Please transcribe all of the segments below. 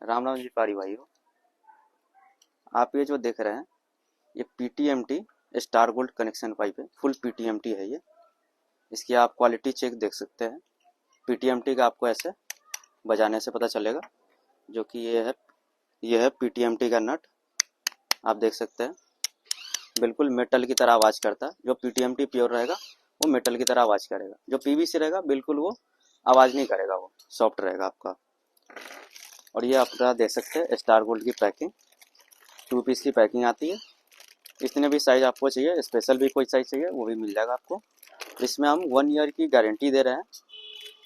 राम राम जी पारी भाइयों। आप ये जो देख रहे हैं ये पीटीएमटी स्टार गोल्ड कनेक्शन पाइप है। फुल पीटीएमटी है ये। इसकी आप क्वालिटी चेक देख सकते हैं। पीटीएमटी का आपको ऐसे बजाने से पता चलेगा। जो कि ये है पीटीएमटी का नट। आप देख सकते हैं बिल्कुल मेटल की तरह आवाज़ करता है। जो पीटीएमटी प्योर रहेगा वो मेटल की तरह आवाज़ करेगा। जो पीवीसी रहेगा बिल्कुल वो आवाज़ नहीं करेगा, वो सॉफ्ट रहेगा आपका। और ये आपका देख सकते हैं स्टार गोल्ड की पैकिंग, 2 पीस की पैकिंग आती है। जितने भी साइज़ आपको चाहिए, स्पेशल भी कोई साइज़ चाहिए वो भी मिल जाएगा आपको। इसमें हम 1 ईयर की गारंटी दे रहे हैं।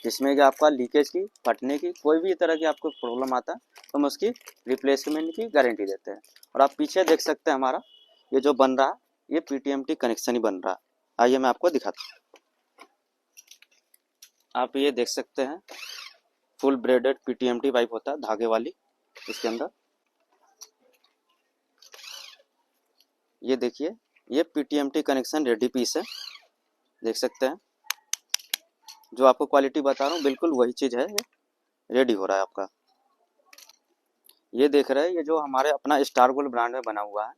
जिसमें कि आपका लीकेज की, फटने की, कोई भी तरह की आपको प्रॉब्लम आता है तो हम उसकी रिप्लेसमेंट की गारंटी देते हैं। और आप पीछे देख सकते हैं हमारा ये जो बन रहा है ये पीटीएमटी कनेक्शन ही बन रहा है। आइए मैं आपको दिखाता हूँ। आप ये देख सकते हैं फुल ब्रेडेड पीटीएमटी पाइप होता है, धागे वाली। इसके अंदर ये देखिए, ये पीटीएमटी कनेक्शन रेडी पीस है। देख सकते हैं जो आपको क्वालिटी बता रहा हूँ बिल्कुल वही चीज़ है। ये रेडी हो रहा है आपका। ये देख रहे हैं ये जो हमारे अपना स्टार गोल्ड ब्रांड में बना हुआ है।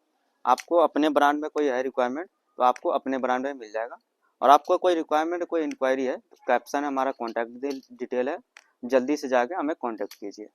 आपको अपने ब्रांड में कोई है रिक्वायरमेंट तो आपको अपने ब्रांड में मिल जाएगा। और आपको कोई रिक्वायरमेंट, कोई इंक्वायरी है तो कैप्शन में हमारा कॉन्टैक्ट डिटेल है। जल्दी से जाके हमें कॉन्टैक्ट कीजिए।